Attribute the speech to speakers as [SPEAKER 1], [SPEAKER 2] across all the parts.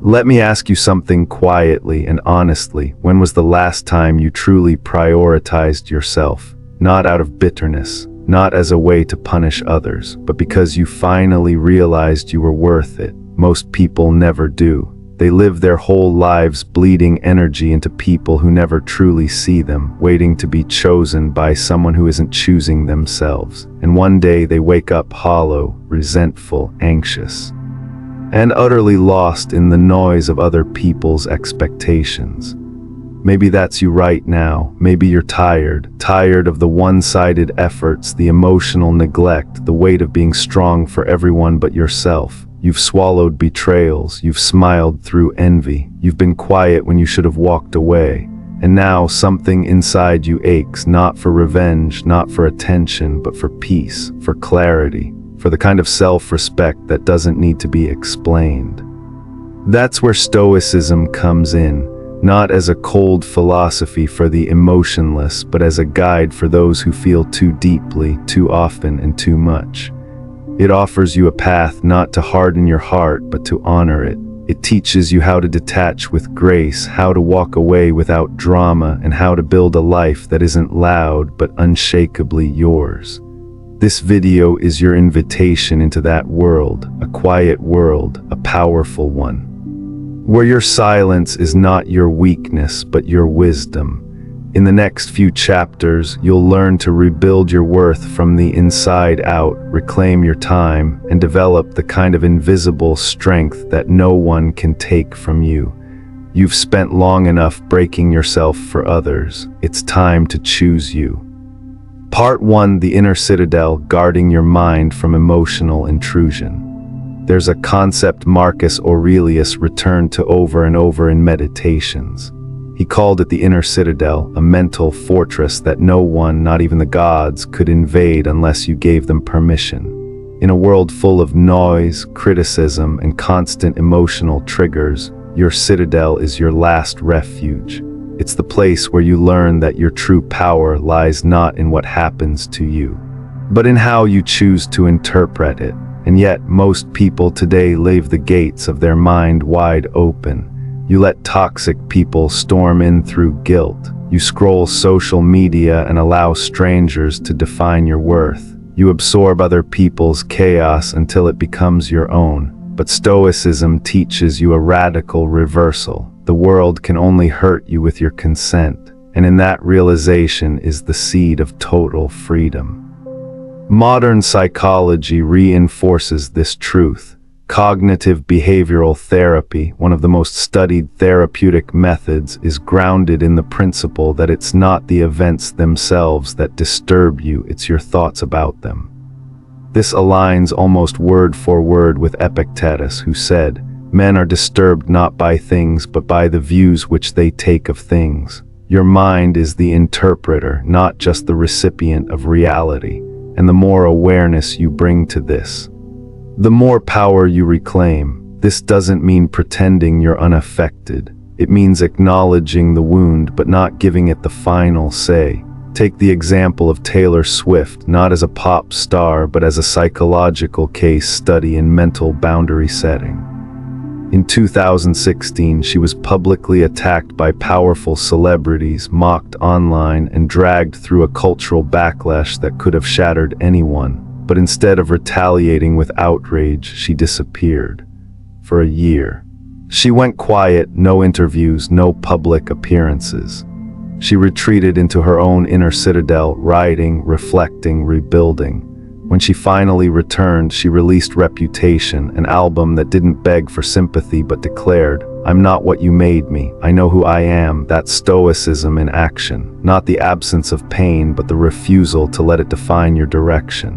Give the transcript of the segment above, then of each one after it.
[SPEAKER 1] Let me ask you something quietly and honestly. When was the last time you truly prioritized yourself? Not out of bitterness, not as a way to punish others, but because you finally realized you were worth it. Most people never do. They live their whole lives bleeding energy into people who never truly see them, waiting to be chosen by someone who isn't choosing themselves. And one day they wake up hollow, resentful, anxious, and utterly lost in the noise of other people's expectations. Maybe that's you right now. Maybe you're tired of the one-sided efforts, the emotional neglect, the weight of being strong for everyone but yourself. You've swallowed betrayals, you've smiled through envy, you've been quiet when you should have walked away. And now something inside you aches, not for revenge, not for attention, but for peace, for clarity, for the kind of self-respect that doesn't need to be explained. That's where Stoicism comes in, not as a cold philosophy for the emotionless, but as a guide for those who feel too deeply, too often, and too much. It offers you a path not to harden your heart, but to honor it. It teaches you how to detach with grace, how to walk away without drama, and how to build a life that isn't loud, but unshakably yours. This video is your invitation into that world, a quiet world, a powerful one, where your silence is not your weakness, but your wisdom. In the next few chapters, you'll learn to rebuild your worth from the inside out, reclaim your time, and develop the kind of invisible strength that no one can take from you. You've spent long enough breaking yourself for others. It's time to choose you. Part 1: The Inner Citadel, Guarding Your Mind from Emotional Intrusion. There's a concept Marcus Aurelius returned to over and over in Meditations. He called it the inner citadel, a mental fortress that no one, not even the gods, could invade unless you gave them permission. In a world full of noise, criticism, and constant emotional triggers, your citadel is your last refuge. It's the place where you learn that your true power lies not in what happens to you, but in how you choose to interpret it. And yet, most people today leave the gates of their mind wide open. You let toxic people storm in through guilt. You scroll social media and allow strangers to define your worth. You absorb other people's chaos until it becomes your own. But Stoicism teaches you a radical reversal. The world can only hurt you with your consent, and in that realization is the seed of total freedom. Modern psychology reinforces this truth. Cognitive behavioral therapy, one of the most studied therapeutic methods, is grounded in the principle that it's not the events themselves that disturb you, it's your thoughts about them. This aligns almost word for word with Epictetus, who said, "Men are disturbed not by things, but by the views which they take of things." Your mind is the interpreter, not just the recipient of reality, and the more awareness you bring to this, the more power you reclaim. This doesn't mean pretending you're unaffected. It means acknowledging the wound but not giving it the final say. Take the example of Taylor Swift, not as a pop star but as a psychological case study in mental boundary setting. In 2016, she was publicly attacked by powerful celebrities, mocked online, and dragged through a cultural backlash that could have shattered anyone. But instead of retaliating with outrage, she disappeared. For a year. She went quiet, no interviews, no public appearances. She retreated into her own inner citadel, writing, reflecting, rebuilding. When she finally returned, she released Reputation, an album that didn't beg for sympathy but declared, "I'm not what you made me. I know who I am." That's Stoicism in action. Not the absence of pain, but the refusal to let it define your direction.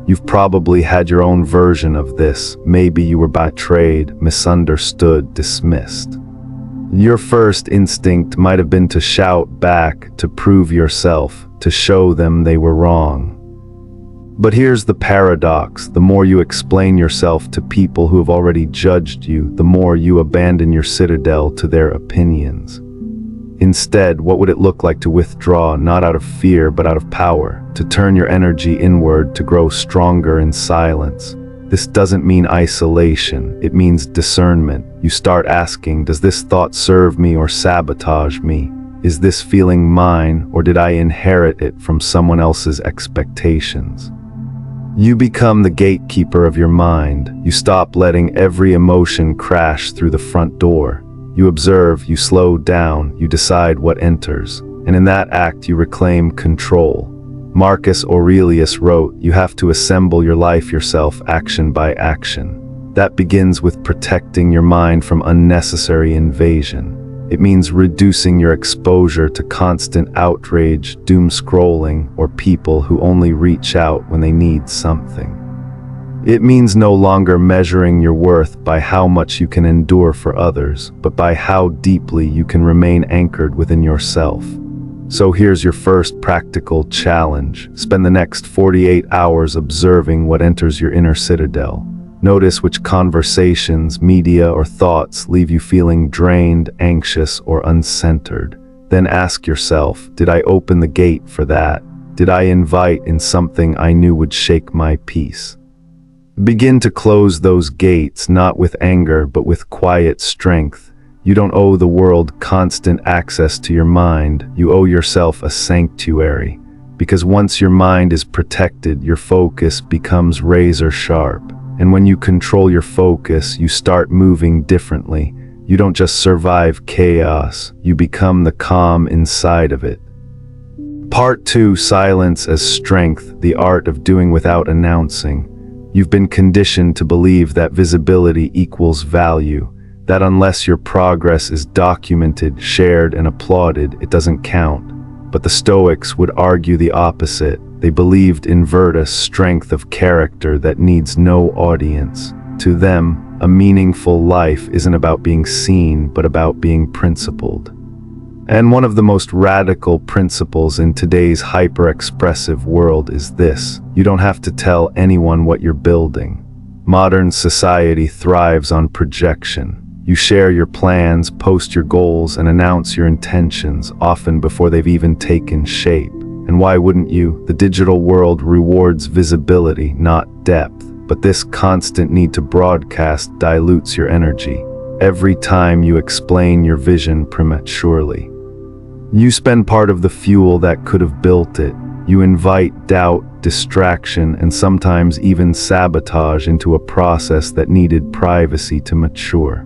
[SPEAKER 1] You've probably had your own version of this. Maybe you were betrayed, misunderstood, dismissed. Your first instinct might have been to shout back, to prove yourself, to show them they were wrong. But here's the paradox: the more you explain yourself to people who have already judged you, the more you abandon your citadel to their opinions. Instead, what would it look like to withdraw, not out of fear, but out of power, to turn your energy inward, to grow stronger in silence? This doesn't mean isolation, it means discernment. You start asking, does this thought serve me or sabotage me? Is this feeling mine, or did I inherit it from someone else's expectations? You become the gatekeeper of your mind. You stop letting every emotion crash through the front door. You observe, you slow down, you decide what enters. And in that act, you reclaim control. Marcus Aurelius wrote, "You have to assemble your life yourself, action by action." That begins with protecting your mind from unnecessary invasion. It means reducing your exposure to constant outrage, doom scrolling, or people who only reach out when they need something. It means no longer measuring your worth by how much you can endure for others, but by how deeply you can remain anchored within yourself. So here's your first practical challenge. Spend the next 48 hours observing what enters your inner citadel. Notice which conversations, media, or thoughts leave you feeling drained, anxious, or uncentered. Then ask yourself, did I open the gate for that? Did I invite in something I knew would shake my peace? Begin to close those gates, not with anger, but with quiet strength. You don't owe the world constant access to your mind. You owe yourself a sanctuary. Because once your mind is protected, your focus becomes razor sharp. And when you control your focus, you start moving differently. You don't just survive chaos, you become the calm inside of it. Part 2, Silence as Strength, the art of doing without announcing. You've been conditioned to believe that visibility equals value, that unless your progress is documented, shared, and applauded, it doesn't count. But the Stoics would argue the opposite. They believed in virtus, strength of character that needs no audience. To them, a meaningful life isn't about being seen, but about being principled. And one of the most radical principles in today's hyper-expressive world is this: you don't have to tell anyone what you're building. Modern society thrives on projection. You share your plans, post your goals, and announce your intentions, often before they've even taken shape. And why wouldn't you? The digital world rewards visibility, not depth. But this constant need to broadcast dilutes your energy. Every time you explain your vision prematurely, you spend part of the fuel that could have built it. You invite doubt, distraction, and sometimes even sabotage into a process that needed privacy to mature.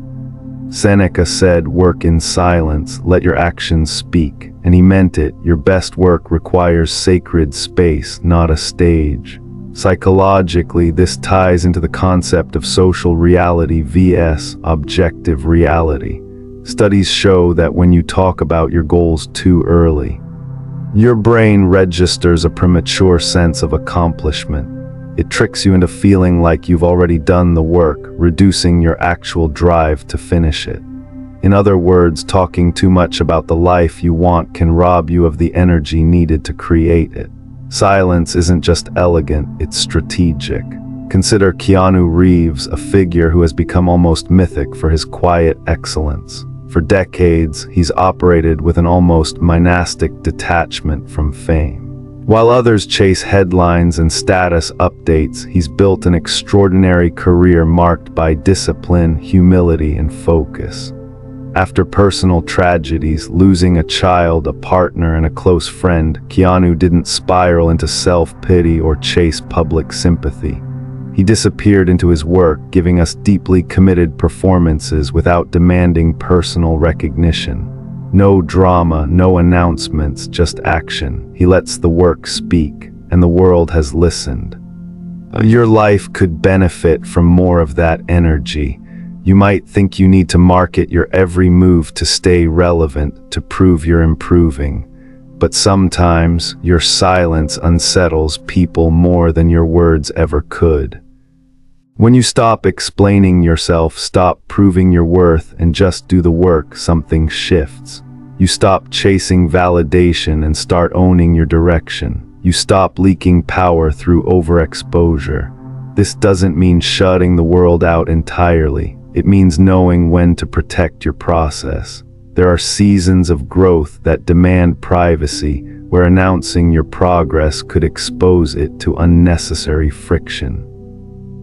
[SPEAKER 1] Seneca said, "Work in silence, let your actions speak." And he meant it. Your best work requires sacred space, not a stage. Psychologically, this ties into the concept of social reality vs. objective reality. Studies show that when you talk about your goals too early, your brain registers a premature sense of accomplishment. It tricks you into feeling like you've already done the work, reducing your actual drive to finish it. In other words, talking too much about the life you want can rob you of the energy needed to create it. Silence isn't just elegant, it's strategic. Consider Keanu Reeves, a figure who has become almost mythic for his quiet excellence. For decades, he's operated with an almost monastic detachment from fame. While others chase headlines and status updates, he's built an extraordinary career marked by discipline, humility, and focus. After personal tragedies, losing a child, a partner, and a close friend, Keanu didn't spiral into self-pity or chase public sympathy. He disappeared into his work, giving us deeply committed performances without demanding personal recognition. No drama, no announcements, just action. He lets the work speak, and the world has listened. Your life could benefit from more of that energy. You might think you need to market your every move to stay relevant, to prove you're improving. But sometimes, your silence unsettles people more than your words ever could. When you stop explaining yourself, stop proving your worth, and just do the work, something shifts. You stop chasing validation and start owning your direction. You stop leaking power through overexposure. This doesn't mean shutting the world out entirely. It means knowing when to protect your process. There are seasons of growth that demand privacy, where announcing your progress could expose it to unnecessary friction.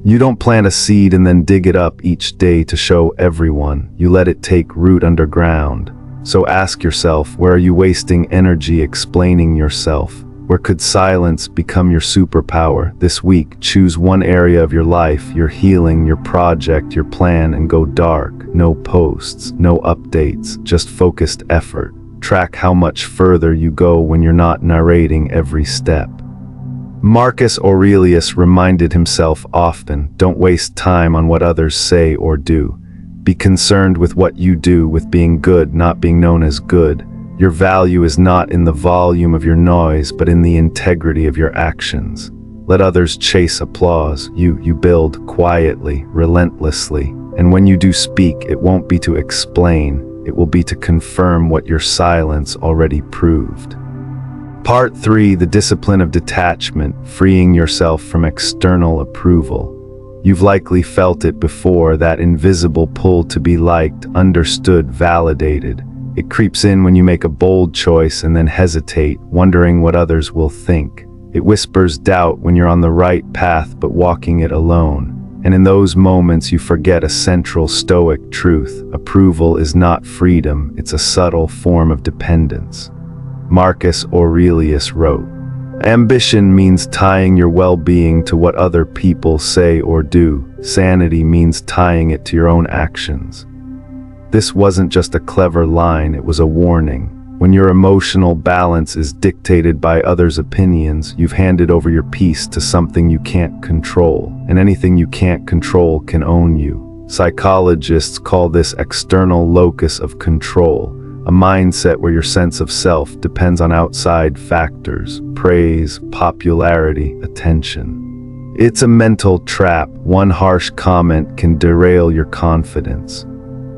[SPEAKER 1] You don't plant a seed and then dig it up each day to show everyone. You let it take root underground. So ask yourself, where are you wasting energy explaining yourself? Where could silence become your superpower? This week, choose one area of your life, your healing, your project, your plan, and go dark. No posts, no updates, just focused effort. Track how much further you go when you're not narrating every step. Marcus Aurelius reminded himself often, don't waste time on what others say or do. Be concerned with what you do, with being good, not being known as good. Your value is not in the volume of your noise, but in the integrity of your actions. Let others chase applause. You build quietly, relentlessly. And when you do speak, it won't be to explain, it will be to confirm what your silence already proved. Part 3, the discipline of detachment, freeing yourself from external approval. You've likely felt it before, that invisible pull to be liked, understood, validated. It creeps in when you make a bold choice and then hesitate, wondering what others will think. It whispers doubt when you're on the right path but walking it alone. And in those moments you forget a central Stoic truth. Approval is not freedom, it's a subtle form of dependence. Marcus Aurelius wrote, ambition means tying your well-being to what other people say or do. Sanity means tying it to your own actions. This wasn't just a clever line, it was a warning. When your emotional balance is dictated by others' opinions, you've handed over your peace to something you can't control, and anything you can't control can own you. Psychologists call this external locus of control, a mindset where your sense of self depends on outside factors, praise, popularity, attention. It's a mental trap. One harsh comment can derail your confidence.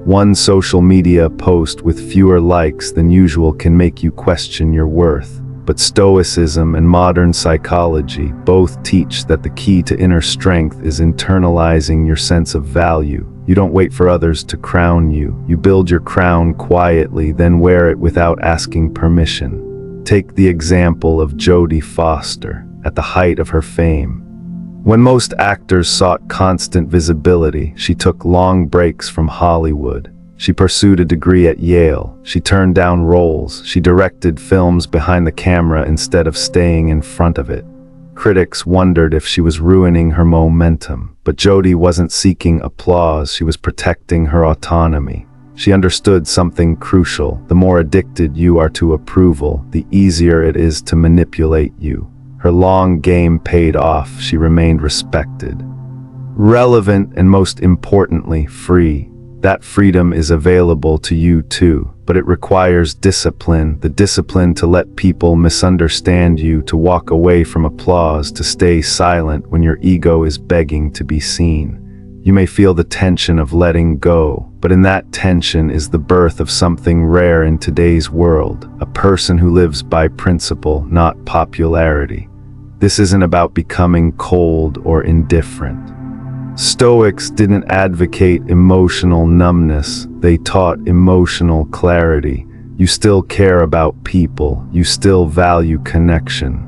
[SPEAKER 1] One social media post with fewer likes than usual can make you question your worth. But Stoicism and modern psychology both teach that the key to inner strength is internalizing your sense of value. You don't wait for others to crown you. You build your crown quietly, then wear it without asking permission. Take the example of Jodie Foster at the height of her fame. When most actors sought constant visibility, she took long breaks from Hollywood. She pursued a degree at Yale. She turned down roles. She directed films behind the camera instead of staying in front of it. Critics wondered if she was ruining her momentum, but Jodie wasn't seeking applause, she was protecting her autonomy. She understood something crucial. The more addicted you are to approval, the easier it is to manipulate you. Her long game paid off. She remained respected, relevant, and most importantly, free. That freedom is available to you too, but it requires discipline, the discipline to let people misunderstand you, to walk away from applause, to stay silent when your ego is begging to be seen. You may feel the tension of letting go, but in that tension is the birth of something rare in today's world, a person who lives by principle, not popularity. This isn't about becoming cold or indifferent. Stoics didn't advocate emotional numbness, they taught emotional clarity. You still care about people, you still value connection.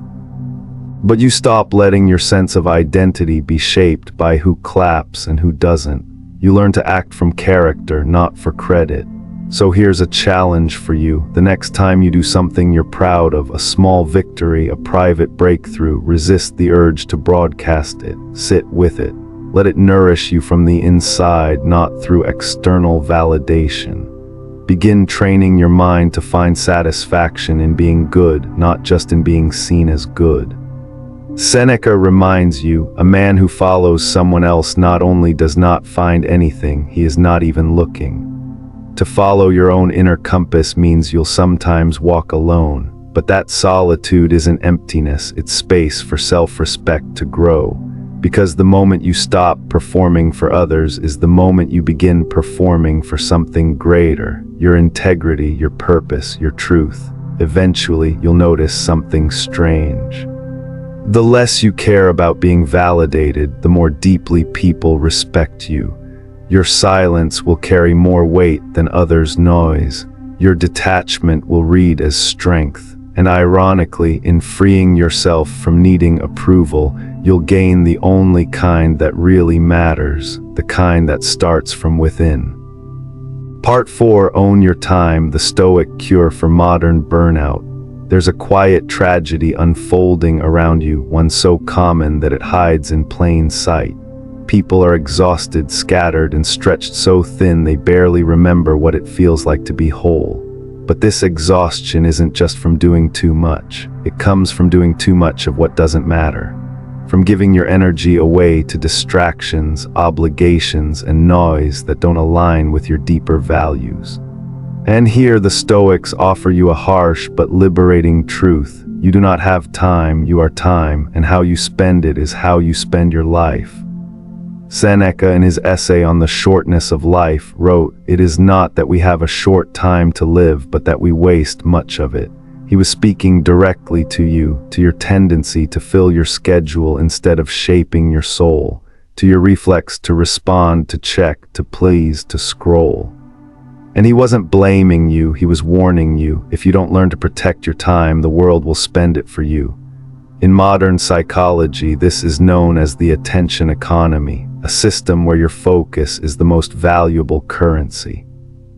[SPEAKER 1] But you stop letting your sense of identity be shaped by who claps and who doesn't. You learn to act from character, not for credit. So here's a challenge for you. The next time you do something you're proud of, a small victory, a private breakthrough, resist the urge to broadcast it. Sit with it. Let it nourish you from the inside, not through external validation. Begin training your mind to find satisfaction in being good, not just in being seen as good. Seneca reminds you, a man who follows someone else not only does not find anything, he is not even looking. To follow your own inner compass means you'll sometimes walk alone, but that solitude isn't emptiness, it's space for self-respect to grow. Because the moment you stop performing for others is the moment you begin performing for something greater, your integrity, your purpose, your truth. Eventually, you'll notice something strange. The less you care about being validated, the more deeply people respect you. Your silence will carry more weight than others' noise. Your detachment will read as strength, And ironically, in freeing yourself from needing approval, you'll gain the only kind that really matters, the kind that starts from within. Part 4, Own Your Time, the Stoic Cure for Modern Burnout. There's a quiet tragedy unfolding around you, one so common that it hides in plain sight. People are exhausted, scattered, and stretched so thin they barely remember what it feels like to be whole. But this exhaustion isn't just from doing too much. It comes from doing too much of what doesn't matter. From giving your energy away to distractions, obligations, and noise that don't align with your deeper values. And here the Stoics offer you a harsh but liberating truth. You do not have time, you are time, and how you spend it is how you spend your life. Seneca, in his essay on the shortness of life, wrote, "It is not that we have a short time to live, but that we waste much of it." He was speaking directly to you, to your tendency to fill your schedule instead of shaping your soul, to your reflex to respond, to check, to please, to scroll. And he wasn't blaming you, he was warning you. If you don't learn to protect your time, the world will spend it for you. In modern psychology, this is known as the attention economy, a system where your focus is the most valuable currency.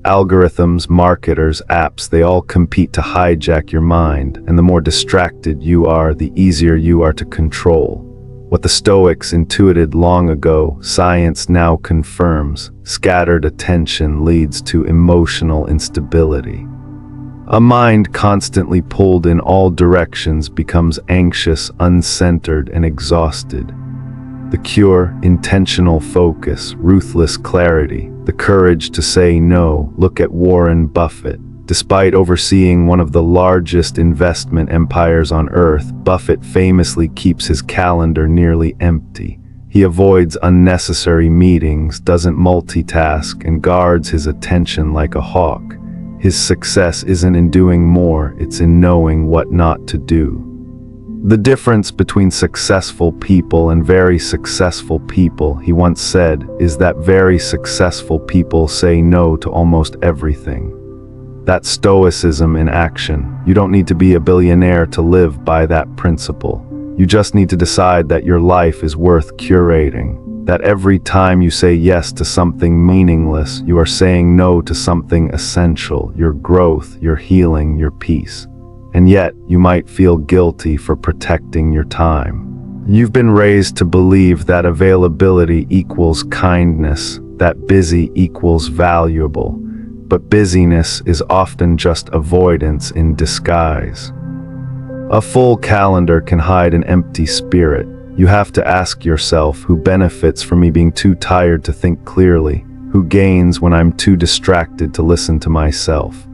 [SPEAKER 1] Algorithms, marketers, apps, they all compete to hijack your mind, and the more distracted you are, the easier you are to control. What the Stoics intuited long ago, science now confirms: scattered attention leads to emotional instability. A mind constantly pulled in all directions becomes anxious, uncentered, and exhausted. The cure: intentional focus, ruthless clarity, the courage to say no. Look at Warren Buffett. Despite overseeing one of the largest investment empires on earth, Buffett famously keeps his calendar nearly empty. He avoids unnecessary meetings, doesn't multitask, and guards his attention like a hawk. His success isn't in doing more, it's in knowing what not to do. The difference between successful people and very successful people, he once said, is that very successful people say no to almost everything. That's Stoicism in action. You don't need to be a billionaire to live by that principle. You just need to decide that your life is worth curating, that every time you say yes to something meaningless, you are saying no to something essential, your growth, your healing, your peace. And yet, you might feel guilty for protecting your time. You've been raised to believe that availability equals kindness, that busy equals valuable. But busyness is often just avoidance in disguise. A full calendar can hide an empty spirit. You have to ask yourself, who benefits from me being too tired to think clearly? Who gains when I'm too distracted to listen to myself?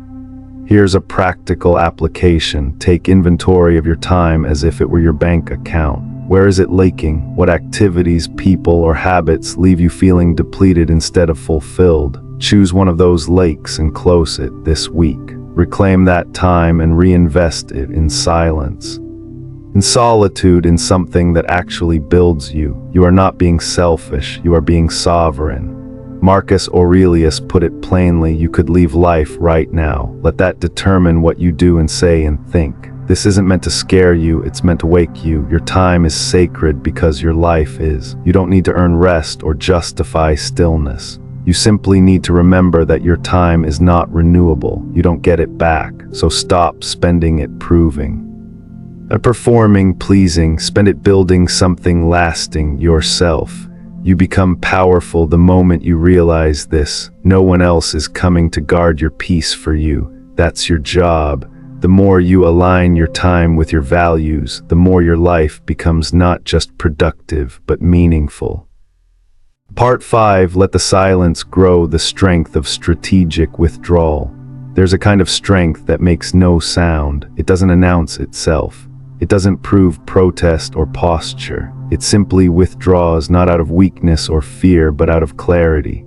[SPEAKER 1] Here's a practical application. Take inventory of your time as if it were your bank account. Where is it leaking? What activities, people, or habits leave you feeling depleted instead of fulfilled? Choose one of those lakes and close it this week. Reclaim that time and reinvest it in silence. In solitude, in something that actually builds you. You are not being selfish, you are being sovereign. Marcus Aurelius put it plainly: you could leave life right now. Let that determine what you do and say and think. This isn't meant to scare you, it's meant to wake you. Your time is sacred because your life is. You don't need to earn rest or justify stillness. You simply need to remember that your time is not renewable. You don't get it back, so stop spending it proving. Performing, pleasing, spend it building something lasting, yourself. You become powerful the moment you realize this. No one else is coming to guard your peace for you. That's your job. The more you align your time with your values, the more your life becomes not just productive, but meaningful. Part 5, Let the Silence Grow, the Strength of Strategic Withdrawal. There's a kind of strength that makes no sound. It doesn't announce itself. It doesn't prove protest or posture. It simply withdraws, not out of weakness or fear, but out of clarity.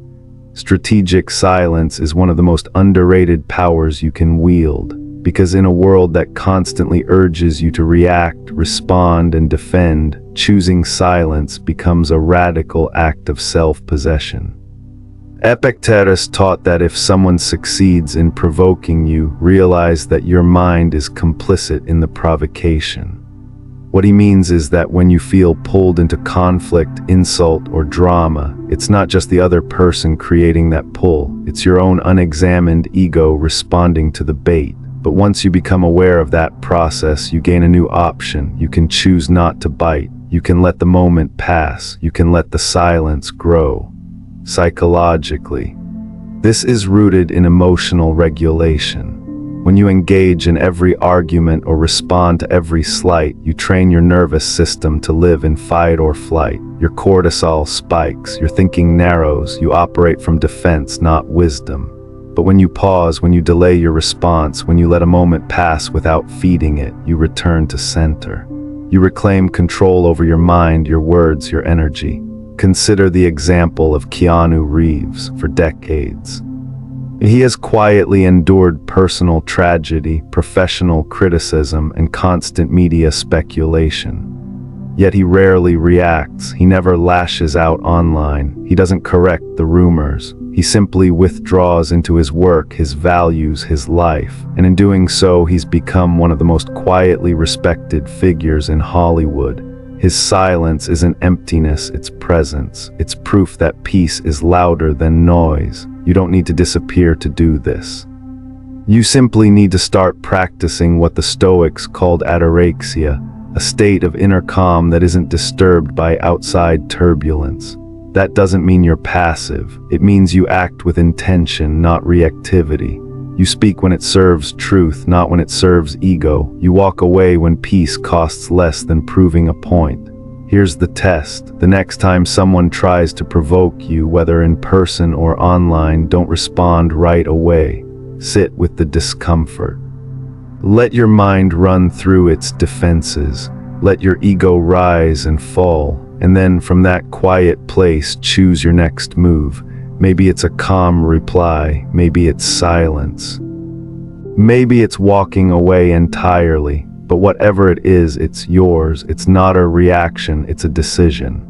[SPEAKER 1] Strategic silence is one of the most underrated powers you can wield, because in a world that constantly urges you to react, respond, and defend, choosing silence becomes a radical act of self-possession. Epictetus taught that if someone succeeds in provoking you, realize that your mind is complicit in the provocation. What he means is that when you feel pulled into conflict, insult, or drama, it's not just the other person creating that pull, it's your own unexamined ego responding to the bait. But once you become aware of that process, you gain a new option. You can choose not to bite. You can let the moment pass. You can let the silence grow. Psychologically, this is rooted in emotional regulation. When you engage in every argument or respond to every slight, you train your nervous system to live in fight or flight. Your cortisol spikes, your thinking narrows, you operate from defense, not wisdom. But when you pause, when you delay your response, when you let a moment pass without feeding it, you return to center. You reclaim control over your mind, your words, your energy. Consider the example of Keanu Reeves. For decades, he has quietly endured personal tragedy, professional criticism, and constant media speculation. Yet he rarely reacts. He never lashes out online. He doesn't correct the rumors. He simply withdraws into his work, his values, his life. And in doing so, he's become one of the most quietly respected figures in Hollywood. His silence isn't emptiness, it's presence. It's proof that peace is louder than noise. You don't need to disappear to do this. You simply need to start practicing what the Stoics called ataraxia, a state of inner calm that isn't disturbed by outside turbulence. That doesn't mean you're passive. It means you act with intention, not reactivity. You speak when it serves truth, not when it serves ego. You walk away when peace costs less than proving a point. Here's the test. The next time someone tries to provoke you, whether in person or online, don't respond right away. Sit with the discomfort. Let your mind run through its defenses. Let your ego rise and fall. And then from that quiet place, choose your next move. Maybe it's a calm reply. Maybe it's silence. Maybe it's walking away entirely. But whatever it is, it's yours. It's not a reaction, it's a decision.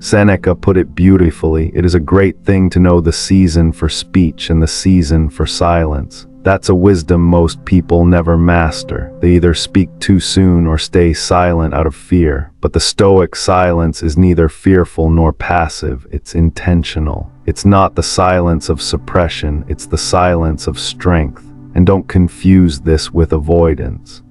[SPEAKER 1] Seneca put it beautifully. It is a great thing to know the season for speech and the season for silence. That's a wisdom most people never master. They either speak too soon or stay silent out of fear. But the Stoic silence is neither fearful nor passive. It's intentional. It's not the silence of suppression. It's the silence of strength. And don't confuse this with avoidance.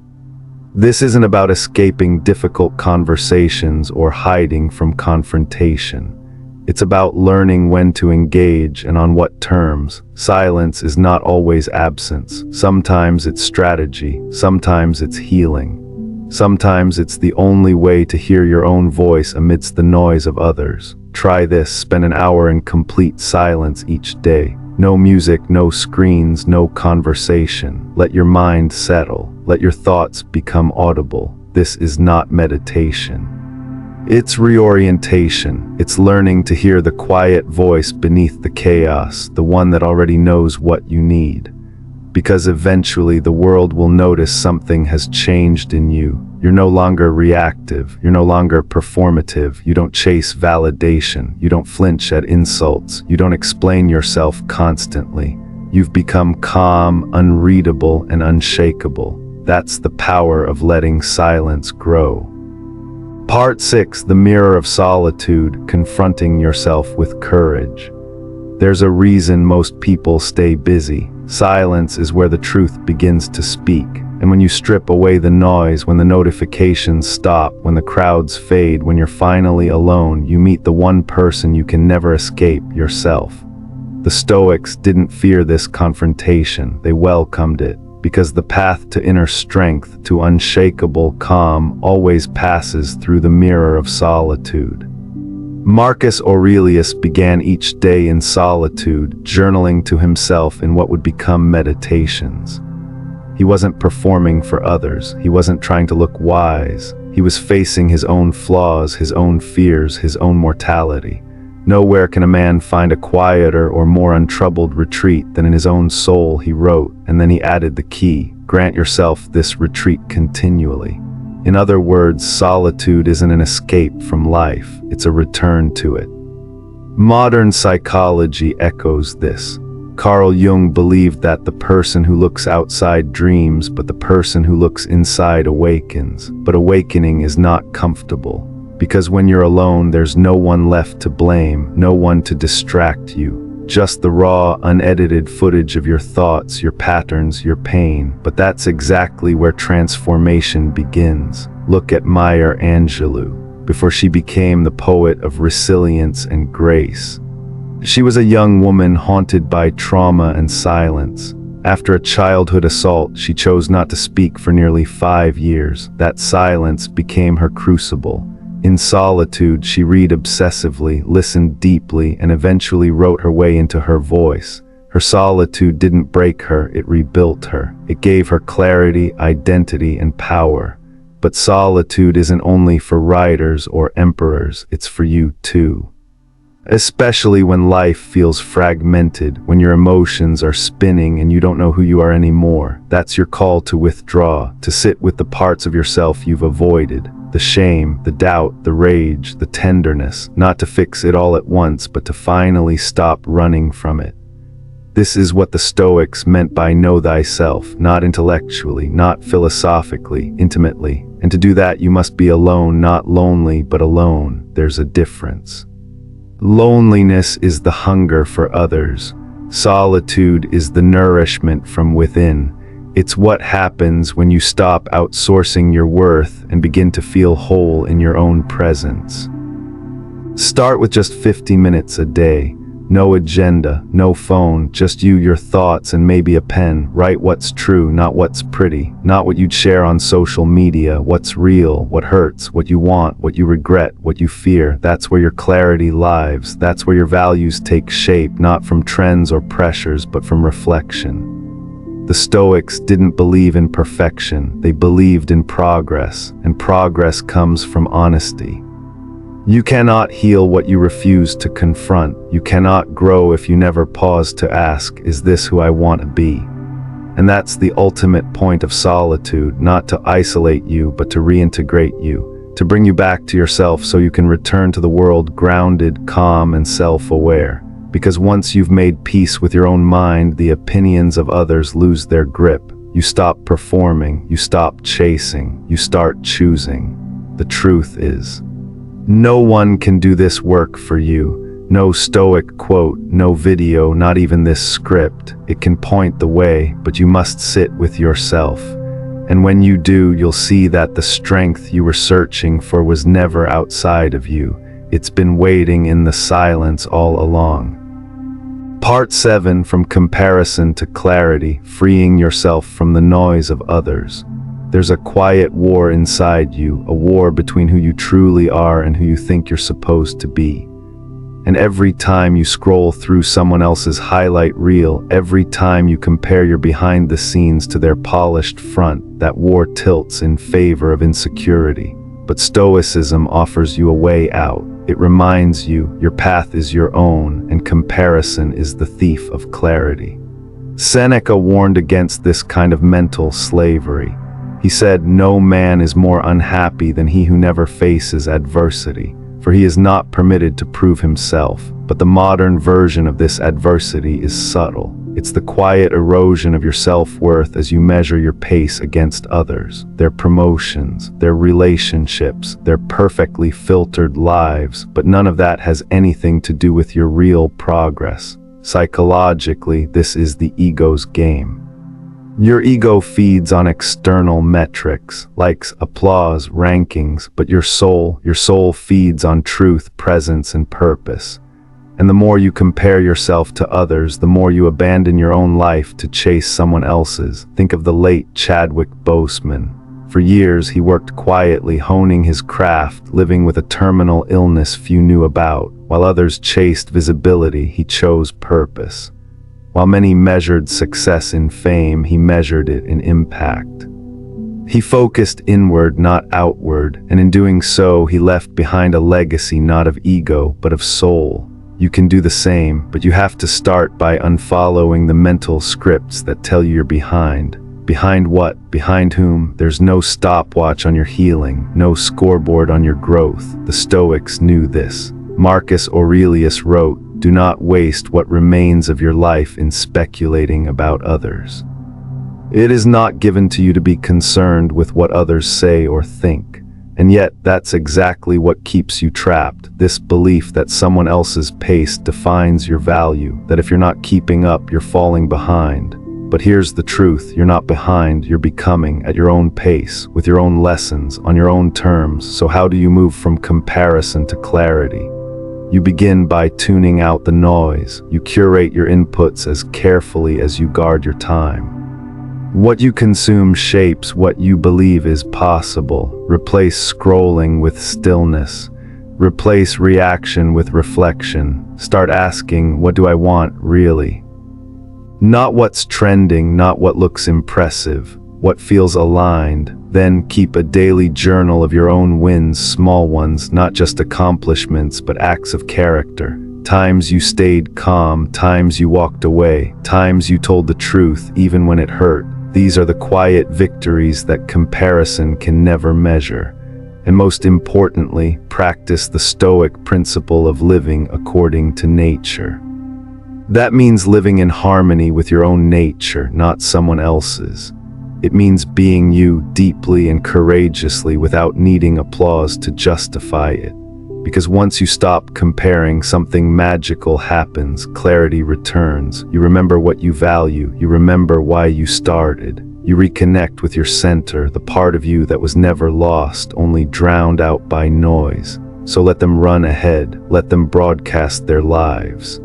[SPEAKER 1] This isn't about escaping difficult conversations or hiding from confrontation. It's about learning when to engage and on what terms. Silence is not always absence. Sometimes it's strategy. Sometimes it's healing. Sometimes it's the only way to hear your own voice amidst the noise of others. Try this. Spend an hour in complete silence each day. No music, no screens, no conversation. Let your mind settle. Let your thoughts become audible. This is not meditation. It's reorientation. It's learning to hear the quiet voice beneath the chaos, the one that already knows what you need. Because eventually the world will notice something has changed in you. You're no longer reactive. You're no longer performative. You don't chase validation. You don't flinch at insults. You don't explain yourself constantly. You've become calm, unreadable, and unshakable. That's the power of letting silence grow. Part 6. The Mirror of Solitude, Confronting Yourself with Courage. There's a reason most people stay busy. Silence is where the truth begins to speak. And when you strip away the noise, when the notifications stop, when the crowds fade, when you're finally alone, you meet the one person you can never escape, yourself. The Stoics didn't fear this confrontation. They welcomed it. Because the path to inner strength, to unshakable calm, always passes through the mirror of solitude. Marcus Aurelius began each day in solitude, journaling to himself in what would become meditations. He wasn't performing for others. He wasn't trying to look wise. He was facing his own flaws, his own fears, his own mortality. Nowhere can a man find a quieter or more untroubled retreat than in his own soul, he wrote, and then he added the key: grant yourself this retreat continually. In other words, solitude isn't an escape from life, it's a return to it. Modern psychology echoes this. Carl Jung believed that the person who looks outside dreams, but the person who looks inside awakens. But awakening is not comfortable, because when you're alone, there's no one left to blame, no one to distract you. Just the raw, unedited footage of your thoughts, your patterns, your pain. But that's exactly where transformation begins. Look at Maya Angelou, before she became the poet of resilience and grace. She was a young woman haunted by trauma and silence. After a childhood assault, she chose not to speak for nearly 5 years. That silence became her crucible. In solitude, she read obsessively, listened deeply, and eventually wrote her way into her voice. Her solitude didn't break her, it rebuilt her. It gave her clarity, identity, and power. But solitude isn't only for writers or emperors, it's for you too. Especially when life feels fragmented, when your emotions are spinning and you don't know who you are anymore. That's your call to withdraw, to sit with the parts of yourself you've avoided. The shame, the doubt, the rage, the tenderness, not to fix it all at once, but to finally stop running from it. This is what the Stoics meant by know thyself, not intellectually, not philosophically, intimately. And to do that, you must be alone, not lonely, but alone. There's a difference. Loneliness is the hunger for others. Solitude is the nourishment from within. It's what happens when you stop outsourcing your worth and begin to feel whole in your own presence. Start with just 50 minutes a day. No agenda, no phone, just you, your thoughts, and maybe a pen. Write what's true, not what's pretty, not what you'd share on social media, what's real, what hurts, what you want, what you regret, what you fear. That's where your clarity lives. That's where your values take shape, not from trends or pressures, but from reflection. The Stoics didn't believe in perfection, they believed in progress, and progress comes from honesty. You cannot heal what you refuse to confront. You cannot grow if you never pause to ask, is this who I want to be? And that's the ultimate point of solitude, not to isolate you, but to reintegrate you, to bring you back to yourself so you can return to the world grounded, calm, and self-aware. Because once you've made peace with your own mind, the opinions of others lose their grip. You stop performing, you stop chasing, you start choosing. The truth is, no one can do this work for you. No Stoic quote, no video, not even this script. It can point the way, but you must sit with yourself. And when you do, you'll see that the strength you were searching for was never outside of you. It's been waiting in the silence all along. Part 7, from comparison to clarity, freeing yourself from the noise of others. There's a quiet war inside you, a war between who you truly are and who you think you're supposed to be. And every time you scroll through someone else's highlight reel, every time you compare your behind the scenes to their polished front, that war tilts in favor of insecurity. But Stoicism offers you a way out. It reminds you your path is your own, and comparison is the thief of clarity. Seneca warned against this kind of mental slavery. He said, "No man is more unhappy than he who never faces adversity, for he is not permitted to prove himself." But the modern version of this adversity is subtle. It's the quiet erosion of your self-worth as you measure your pace against others, their promotions, their relationships, their perfectly filtered lives, but none of that has anything to do with your real progress. Psychologically, this is the ego's game. Your ego feeds on external metrics, likes, applause, rankings, but your soul feeds on truth, presence, and purpose. And the more you compare yourself to others, the more you abandon your own life to chase someone else's. Think of the late Chadwick Boseman. For years, he worked quietly, honing his craft, living with a terminal illness few knew about. While others chased visibility, he chose purpose. While many measured success in fame, he measured it in impact. He focused inward, not outward, and in doing so, he left behind a legacy not of ego, but of soul. You can do the same, but you have to start by unfollowing the mental scripts that tell you you're behind. Behind what? Behind whom? There's no stopwatch on your healing, no scoreboard on your growth. The Stoics knew this. Marcus Aurelius wrote, "Do not waste what remains of your life in speculating about others." It is not given to you to be concerned with what others say or think. And yet, that's exactly what keeps you trapped, this belief that someone else's pace defines your value, that if you're not keeping up, you're falling behind. But here's the truth, you're not behind, you're becoming at your own pace, with your own lessons, on your own terms. So how do you move from comparison to clarity? You begin by tuning out the noise. You curate your inputs as carefully as you guard your time. What you consume shapes what you believe is possible. Replace scrolling with stillness. Replace reaction with reflection. Start asking, what do I want really? Not what's trending, not what looks impressive, what feels aligned. Then keep a daily journal of your own wins, small ones, not just accomplishments, but acts of character. Times you stayed calm, times you walked away, times you told the truth even when it hurt. These are the quiet victories that comparison can never measure. And most importantly, practice the Stoic principle of living according to nature. That means living in harmony with your own nature, not someone else's. It means being you deeply and courageously without needing applause to justify it. Because once you stop comparing, something magical happens, clarity returns. You remember what you value, you remember why you started. You reconnect with your center, the part of you that was never lost, only drowned out by noise. So let them run ahead, let them broadcast their lives.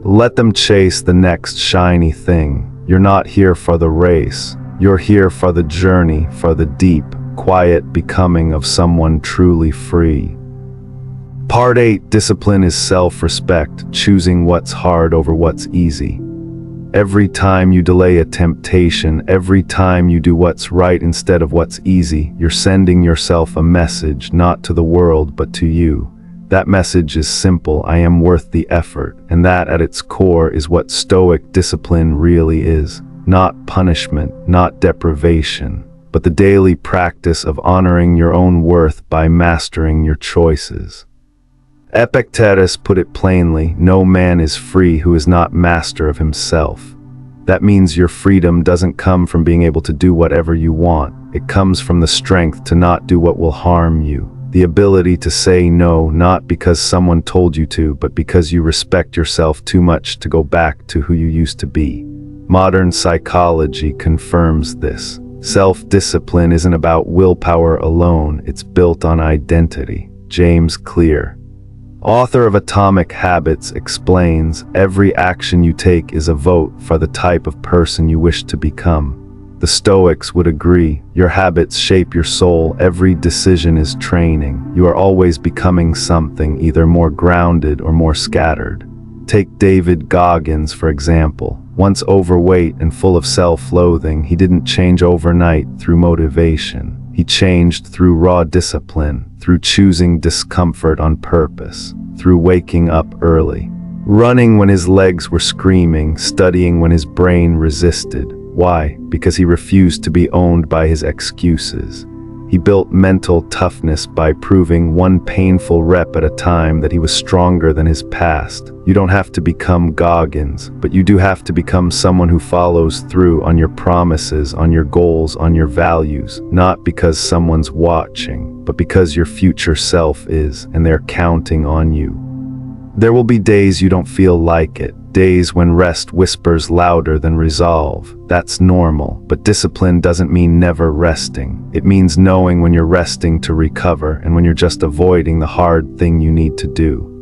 [SPEAKER 1] Let them chase the next shiny thing. You're not here for the race, you're here for the journey, for the deep, quiet becoming of someone truly free. Part 8, discipline is self-respect, choosing what's hard over what's easy. Every time you delay a temptation, every time you do what's right instead of what's easy, you're sending yourself a message, not to the world, but to you. That message is simple, I am worth the effort, and that at its core is what Stoic discipline really is. Not punishment, not deprivation, but the daily practice of honoring your own worth by mastering your choices. Epictetus put it plainly, no man is free who is not master of himself. That means your freedom doesn't come from being able to do whatever you want. It comes from the strength to not do what will harm you. The ability to say no, not because someone told you to, but because you respect yourself too much to go back to who you used to be. Modern psychology confirms this. Self-discipline isn't about willpower alone, it's built on identity. James Clear, author of Atomic Habits, explains, every action you take is a vote for the type of person you wish to become. The Stoics would agree, your habits shape your soul, every decision is training. You are always becoming something, either more grounded or more scattered. Take David Goggins, for example. Once overweight and full of self-loathing, he didn't change overnight through motivation. He changed through raw discipline, through choosing discomfort on purpose, through waking up early, running when his legs were screaming, studying when his brain resisted. Why? Because he refused to be owned by his excuses. He built mental toughness by proving one painful rep at a time that he was stronger than his past. You don't have to become Goggins, but you do have to become someone who follows through on your promises, on your goals, on your values, not because someone's watching, but because your future self is, and they're counting on you. There will be days you don't feel like it, days when rest whispers louder than resolve. That's normal, but discipline doesn't mean never resting. It means knowing when you're resting to recover and when you're just avoiding the hard thing you need to do.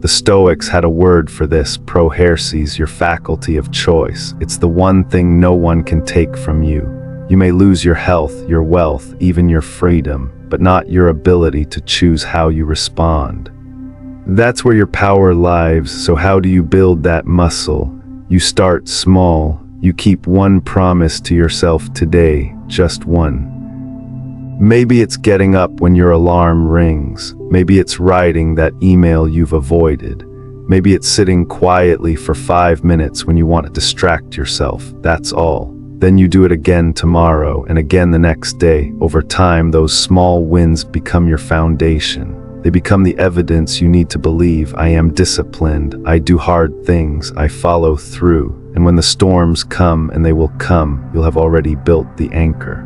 [SPEAKER 1] The Stoics had a word for this, proherses, your faculty of choice. It's the one thing no one can take from you. You may lose your health, your wealth, even your freedom, but not your ability to choose how you respond. That's where your power lies, so how do you build that muscle? You start small. You keep one promise to yourself today, just one. Maybe it's getting up when your alarm rings. Maybe it's writing that email you've avoided. Maybe it's sitting quietly for 5 minutes when you want to distract yourself. That's all. Then you do it again tomorrow and again the next day. Over time, those small wins become your foundation. They become the evidence you need to believe. I am disciplined, I do hard things, I follow through. And when the storms come, and they will come, you'll have already built the anchor.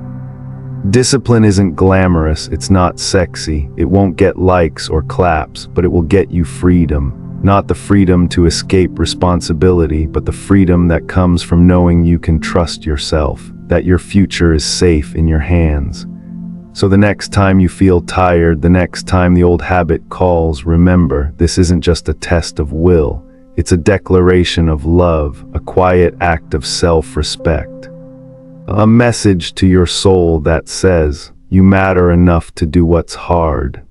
[SPEAKER 1] Discipline isn't glamorous, it's not sexy, it won't get likes or claps, but it will get you freedom. Not the freedom to escape responsibility, but the freedom that comes from knowing you can trust yourself, that your future is safe in your hands. So the next time you feel tired, the next time the old habit calls, remember, this isn't just a test of will. It's a declaration of love, a quiet act of self-respect. A message to your soul that says, you matter enough to do what's hard.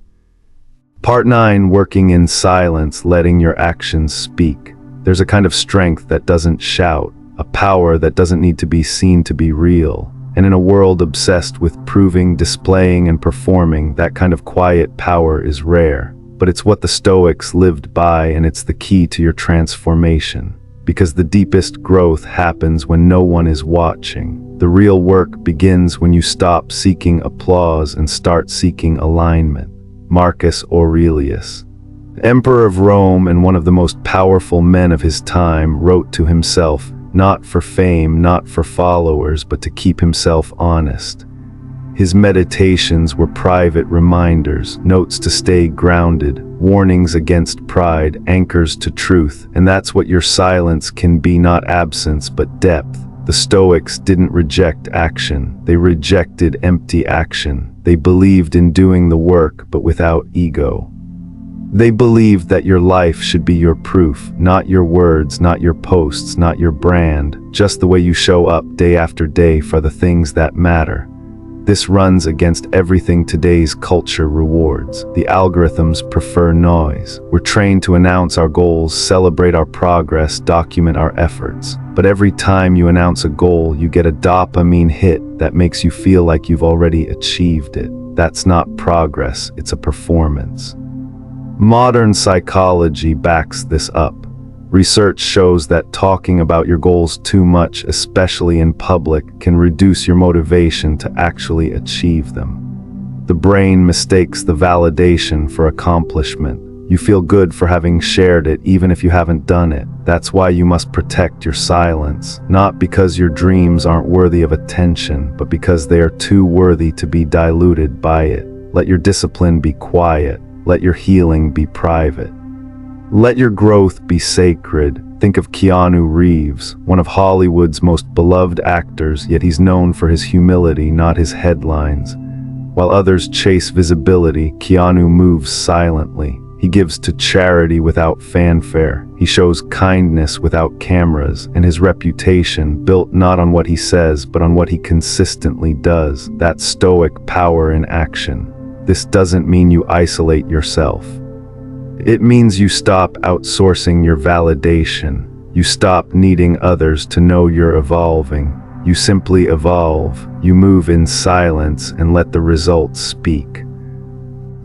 [SPEAKER 1] Part 9, working in silence, letting your actions speak. There's a kind of strength that doesn't shout, a power that doesn't need to be seen to be real. And in a world obsessed with proving, displaying, and performing, that kind of quiet power is rare. But it's what the Stoics lived by, and it's the key to your transformation. Because the deepest growth happens when no one is watching. The real work begins when you stop seeking applause and start seeking alignment. Marcus Aurelius, Emperor of Rome and one of the most powerful men of his time, wrote to himself, not for fame, not for followers, but to keep himself honest. His meditations were private reminders, notes to stay grounded, warnings against pride, anchors to truth, and that's what your silence can be, not absence, but depth. The Stoics didn't reject action, they rejected empty action. They believed in doing the work, but without ego. They believed that your life should be your proof, not your words, not your posts, not your brand, just the way you show up day after day for the things that matter. This runs against everything today's culture rewards. The algorithms prefer noise. We're trained to announce our goals, celebrate our progress, document our efforts. But every time you announce a goal, you get a dopamine hit that makes you feel like you've already achieved it. That's not progress, it's a performance. Modern psychology backs this up. Research shows that talking about your goals too much, especially in public, can reduce your motivation to actually achieve them. The brain mistakes the validation for accomplishment. You feel good for having shared it even if you haven't done it. That's why you must protect your silence, not because your dreams aren't worthy of attention, but because they are too worthy to be diluted by it. Let your discipline be quiet. Let your healing be private. Let your growth be sacred. Think of Keanu Reeves, one of Hollywood's most beloved actors, yet he's known for his humility, not his headlines. While others chase visibility, Keanu moves silently. He gives to charity without fanfare. He shows kindness without cameras, and his reputation, built not on what he says, but on what he consistently does. That's Stoic power in action. This doesn't mean you isolate yourself. It means you stop outsourcing your validation. You stop needing others to know you're evolving. You simply evolve. You move in silence and let the results speak.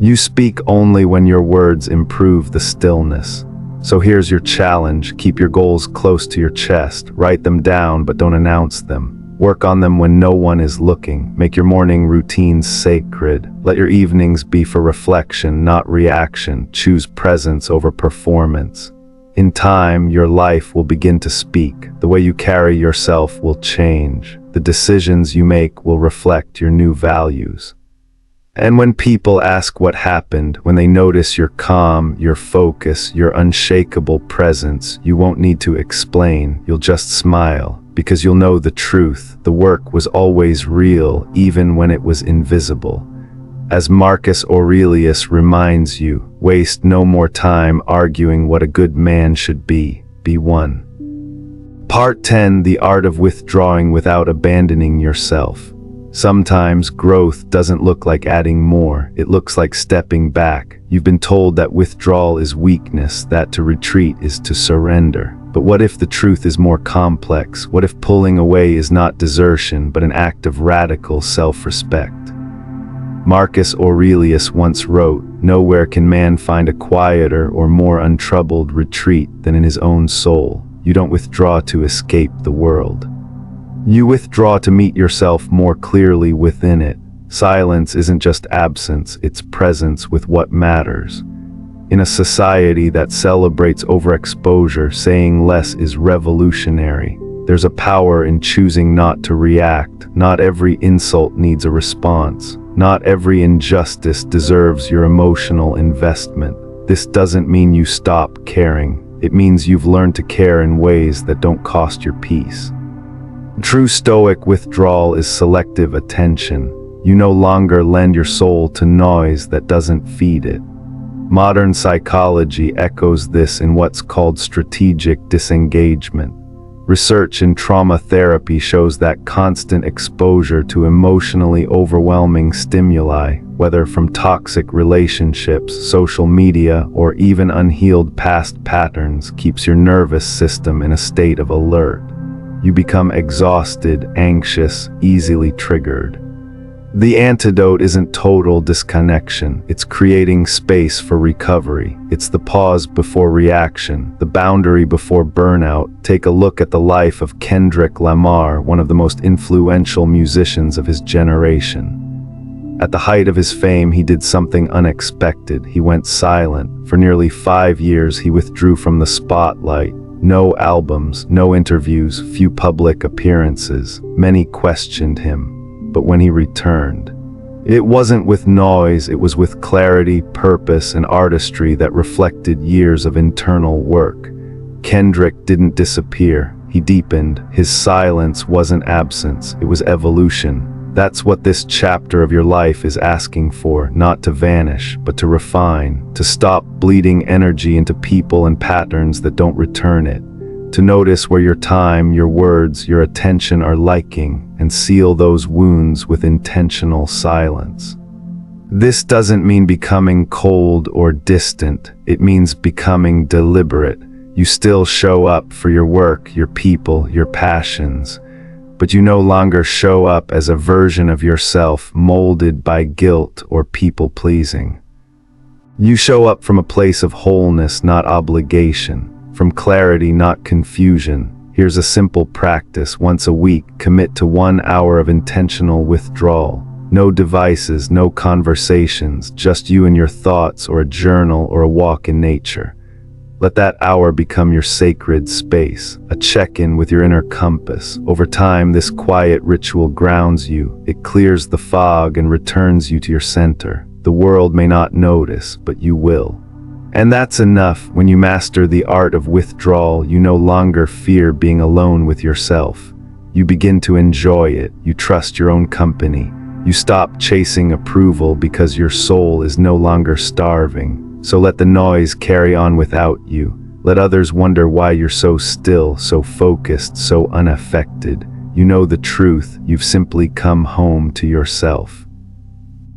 [SPEAKER 1] You speak only when your words improve the stillness. So here's your challenge. Keep your goals close to your chest. Write them down, but don't announce them. Work on them when no one is looking. Make your morning routines sacred. Let your evenings be for reflection, not reaction. Choose presence over performance. In time, your life will begin to speak. The way you carry yourself will change. The decisions you make will reflect your new values. And when people ask what happened, when they notice your calm, your focus, your unshakable presence, you won't need to explain. You'll just smile. Because you'll know the truth. The work was always real, even when it was invisible. As Marcus Aurelius reminds you, waste no more time arguing what a good man should be. Be one. Part 10, the art of withdrawing without abandoning yourself. Sometimes growth doesn't look like adding more, it looks like stepping back. You've been told that withdrawal is weakness, that to retreat is to surrender. But what if the truth is more complex? What if pulling away is not desertion, but an act of radical self-respect? Marcus Aurelius once wrote, "Nowhere can man find a quieter or more untroubled retreat than in his own soul." You don't withdraw to escape the world. You withdraw to meet yourself more clearly within it. Silence isn't just absence, it's presence with what matters. In a society that celebrates overexposure, saying less is revolutionary. There's a power in choosing not to react. Not every insult needs a response. Not every injustice deserves your emotional investment. This doesn't mean you stop caring. It means you've learned to care in ways that don't cost your peace. True Stoic withdrawal is selective attention. You no longer lend your soul to noise that doesn't feed it. Modern psychology echoes this in what's called strategic disengagement. Research in trauma therapy shows that constant exposure to emotionally overwhelming stimuli, whether from toxic relationships, social media, or even unhealed past patterns, keeps your nervous system in a state of alert. You become exhausted, anxious, easily triggered. The antidote isn't total disconnection, it's creating space for recovery. It's the pause before reaction, the boundary before burnout. Take a look at the life of Kendrick Lamar, one of the most influential musicians of his generation. At the height of his fame, he did something unexpected. He went silent. For nearly 5 years, he withdrew from the spotlight. No albums, no interviews, few public appearances. Many questioned him. But when he returned, it wasn't with noise, it was with clarity, purpose, and artistry that reflected years of internal work. Kendrick didn't disappear, he deepened. His silence wasn't absence, it was evolution. That's what this chapter of your life is asking for, not to vanish, but to refine, to stop bleeding energy into people and patterns that don't return it. To notice where your time, your words, your attention are liking, and seal those wounds with intentional silence. This doesn't mean becoming cold or distant. It means becoming deliberate. You still show up for your work, your people, your passions, but you no longer show up as a version of yourself molded by guilt or people-pleasing. You show up from a place of wholeness, not obligation. From clarity, not confusion. Here's a simple practice. Once a week, commit to 1 hour of intentional withdrawal. No devices, no conversations, just you and your thoughts, or a journal, or a walk in nature. Let that hour become your sacred space, a check-in with your inner compass. Over time, this quiet ritual grounds you. It clears the fog and returns you to your center. The world may not notice, but you will. And that's enough. When you master the art of withdrawal, you no longer fear being alone with yourself. You begin to enjoy it. You trust your own company. You stop chasing approval because your soul is no longer starving. So let the noise carry on without you. Let others wonder why you're so still, so focused, so unaffected. You know the truth. You've simply come home to yourself.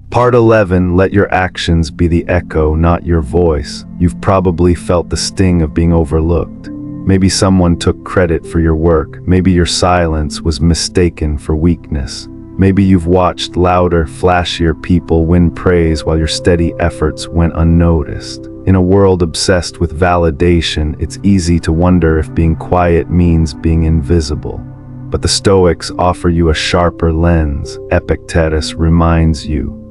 [SPEAKER 1] Part 11, let your actions be the echo, not your voice. You've probably felt the sting of being overlooked. Maybe someone took credit for your work. Maybe your silence was mistaken for weakness. Maybe you've watched louder, flashier people win praise while your steady efforts went unnoticed. In a world obsessed with validation, it's easy to wonder if being quiet means being invisible. But the Stoics offer you a sharper lens. Epictetus reminds you,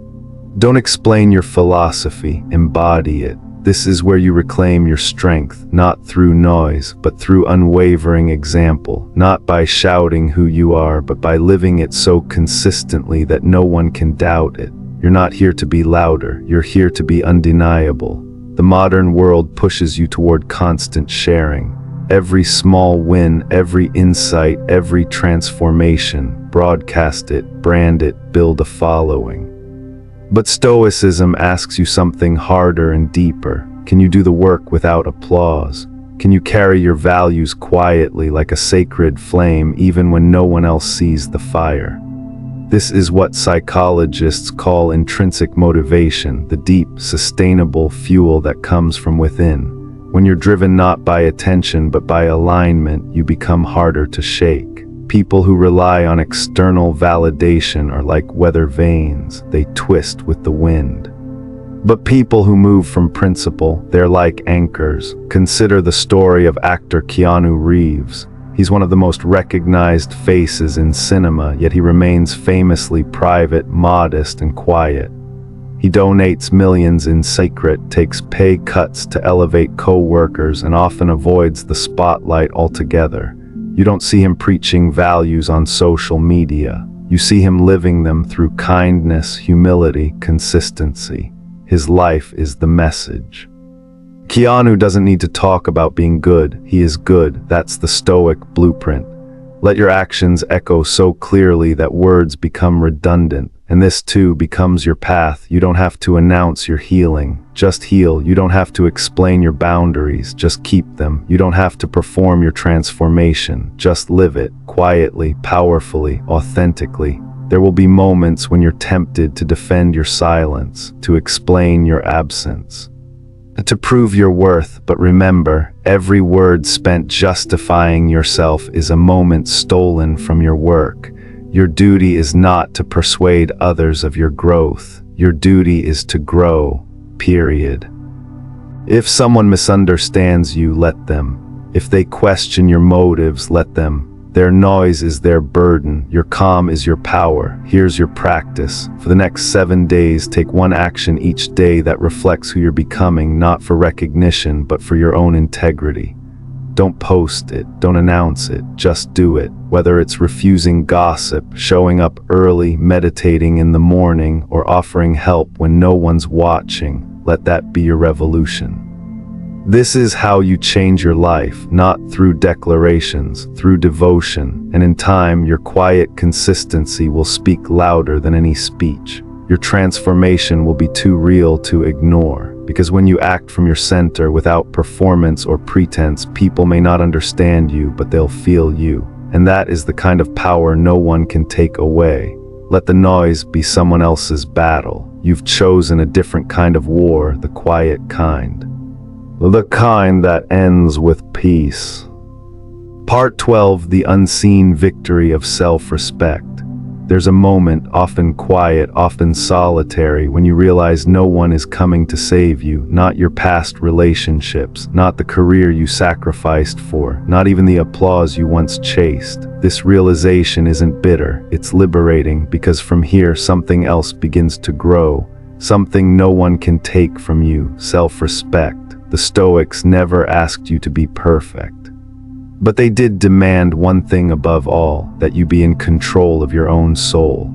[SPEAKER 1] don't explain your philosophy, embody it. This is where you reclaim your strength, not through noise, but through unwavering example, not by shouting who you are, but by living it so consistently that no one can doubt it. You're not here to be louder, you're here to be undeniable. The modern world pushes you toward constant sharing. Every small win, every insight, every transformation, broadcast it, brand it, build a following. But Stoicism asks you something harder and deeper. Can you do the work without applause? Can you carry your values quietly like a sacred flame even when no one else sees the fire? This is what psychologists call intrinsic motivation, the deep, sustainable fuel that comes from within. When you're driven not by attention but by alignment, you become harder to shake. People who rely on external validation are like weather vanes, they twist with the wind. But people who move from principle, they're like anchors. Consider the story of actor Keanu Reeves. He's one of the most recognized faces in cinema, yet he remains famously private, modest, and quiet. He donates millions in secret, takes pay cuts to elevate co-workers, and often avoids the spotlight altogether. You don't see him preaching values on social media. You see him living them through kindness, humility, consistency. His life is the message. Keanu doesn't need to talk about being good. He is good. That's the Stoic blueprint. Let your actions echo so clearly that words become redundant, and this too becomes your path. You don't have to announce your healing. Just heal. You don't have to explain your boundaries. Just keep them. You don't have to perform your transformation. Just live it, quietly, powerfully, authentically. There will be moments when you're tempted to defend your silence, to explain your absence, to prove your worth, but remember, every word spent justifying yourself is a moment stolen from your work. Your duty is not to persuade others of your growth. Your duty is to grow, period. If someone misunderstands you, let them. If they question your motives, let them. Their noise is their burden. Your calm is your power. Here's your practice. For the next 7 days, take one action each day that reflects who you're becoming, not for recognition, but for your own integrity. Don't post it. Don't announce it. Just do it. Whether it's refusing gossip, showing up early, meditating in the morning, or offering help when no one's watching, let that be your revolution. This is how you change your life, not through declarations, through devotion, and in time, your quiet consistency will speak louder than any speech. Your transformation will be too real to ignore, because when you act from your center without performance or pretense, people may not understand you, but they'll feel you. And that is the kind of power no one can take away. Let the noise be someone else's battle. You've chosen a different kind of war, the quiet kind. The kind that ends with peace. Part 12, the unseen victory of self-respect. There's a moment, often quiet, often solitary, when you realize no one is coming to save you, not your past relationships, not the career you sacrificed for, not even the applause you once chased. This realization isn't bitter, it's liberating, because from here something else begins to grow, something no one can take from you, self-respect. The Stoics never asked you to be perfect, but they did demand one thing above all, that you be in control of your own soul.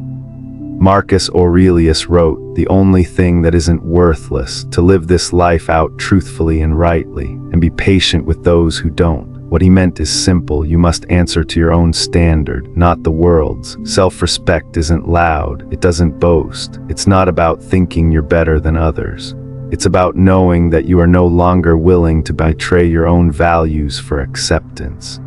[SPEAKER 1] Marcus Aurelius wrote, "The only thing that isn't worthless, to live this life out truthfully and rightly, and be patient with those who don't." What he meant is simple: you must answer to your own standard, not the world's. Self-respect isn't loud, it doesn't boast, it's not about thinking you're better than others. It's about knowing that you are no longer willing to betray your own values for acceptance.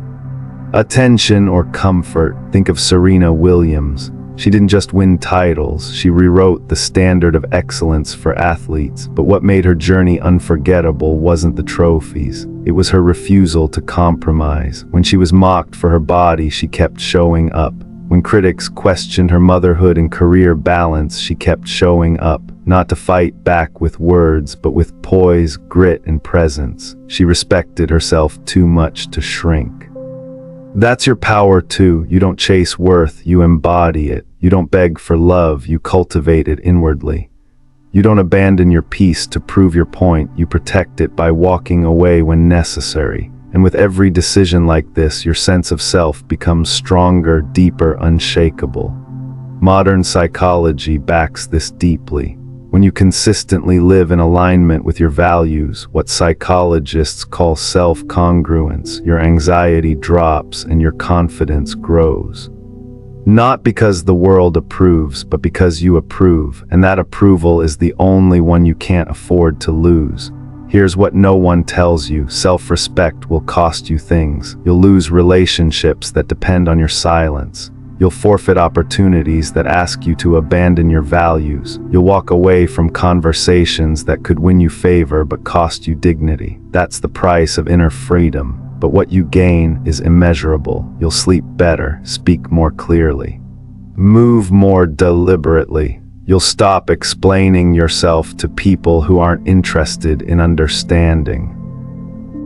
[SPEAKER 1] Attention or comfort. Think of Serena Williams. She didn't just win titles, she rewrote the standard of excellence for athletes. But what made her journey unforgettable wasn't the trophies. It was her refusal to compromise. When she was mocked for her body, she kept showing up. When critics questioned her motherhood and career balance, she kept showing up. Not to fight back with words, but with poise, grit, and presence. She respected herself too much to shrink. That's your power too. You don't chase worth, you embody it. You don't beg for love, you cultivate it inwardly. You don't abandon your peace to prove your point, you protect it by walking away when necessary. And with every decision like this, your sense of self becomes stronger, deeper, unshakable. Modern psychology backs this deeply. When you consistently live in alignment with your values, what psychologists call self-congruence, your anxiety drops and your confidence grows. Not because the world approves, but because you approve, and that approval is the only one you can't afford to lose. Here's what no one tells you: self-respect will cost you things. You'll lose relationships that depend on your silence. You'll forfeit opportunities that ask you to abandon your values. You'll walk away from conversations that could win you favor but cost you dignity. That's the price of inner freedom. But what you gain is immeasurable. You'll sleep better, speak more clearly, move more deliberately. You'll stop explaining yourself to people who aren't interested in understanding.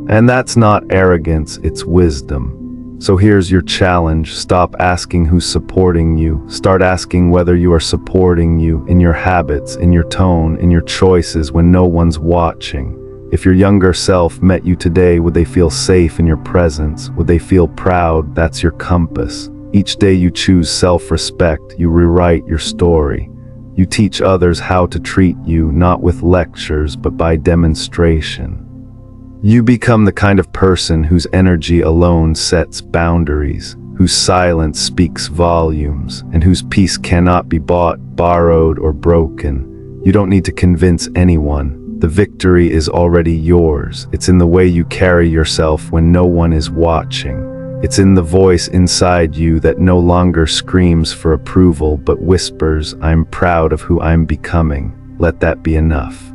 [SPEAKER 1] And that's not arrogance, it's wisdom. So here's your challenge. Stop asking who's supporting you. Start asking whether you are supporting you in your habits, in your tone, in your choices when no one's watching. If your younger self met you today, would they feel safe in your presence? Would they feel proud? That's your compass. Each day you choose self-respect, you rewrite your story. You teach others how to treat you, not with lectures, but by demonstration. You become the kind of person whose energy alone sets boundaries, whose silence speaks volumes, and whose peace cannot be bought, borrowed, or broken. You don't need to convince anyone. The victory is already yours. It's in the way you carry yourself when no one is watching. It's in the voice inside you that no longer screams for approval, but whispers, "I'm proud of who I'm becoming." Let that be enough.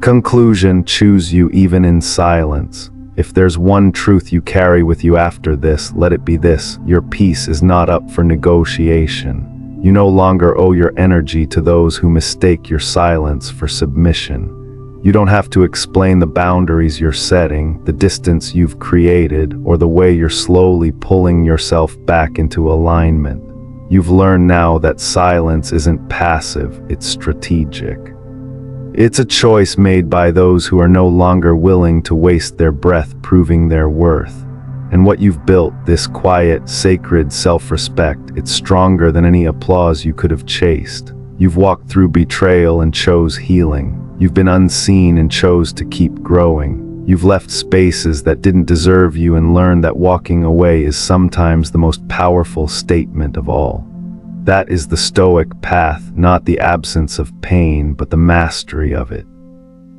[SPEAKER 1] Conclusion: choose you even in silence. If there's one truth you carry with you after this, let it be this: your peace is not up for negotiation. You no longer owe your energy to those who mistake your silence for submission. You don't have to explain the boundaries you're setting, the distance you've created, or the way you're slowly pulling yourself back into alignment. You've learned now that silence isn't passive, it's strategic. It's a choice made by those who are no longer willing to waste their breath proving their worth. And what you've built, this quiet, sacred self-respect, it's stronger than any applause you could have chased. You've walked through betrayal and chose healing. You've been unseen and chose to keep growing. You've left spaces that didn't deserve you and learned that walking away is sometimes the most powerful statement of all. That is the Stoic path, not the absence of pain, but the mastery of it.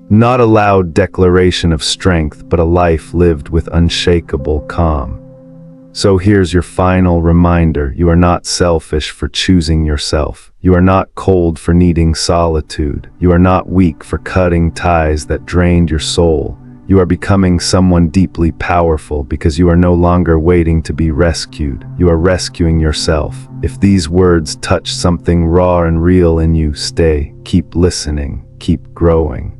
[SPEAKER 1] Not a loud declaration of strength, but a life lived with unshakable calm. So here's your final reminder: you are not selfish for choosing yourself. You are not cold for needing solitude. You are not weak for cutting ties that drained your soul. You are becoming someone deeply powerful because you are no longer waiting to be rescued. You are rescuing yourself. If these words touch something raw and real in you, stay, keep listening, keep growing.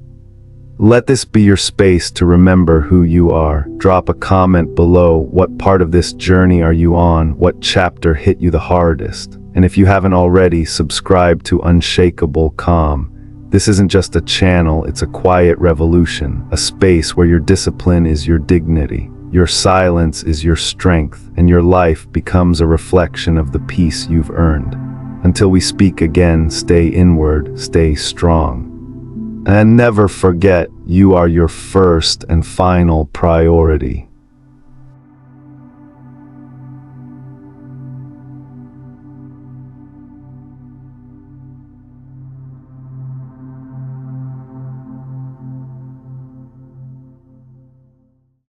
[SPEAKER 1] Let this be your space to remember who you are. Drop a comment below. What part of this journey are you on? What chapter hit you the hardest? And if you haven't already, subscribe to Unshakeable Calm. This isn't just a channel, it's a quiet revolution, a space where your discipline is your dignity, your silence is your strength, and your life becomes a reflection of the peace you've earned. Until we speak again, stay inward, stay strong. And never forget, you are your first and final priority.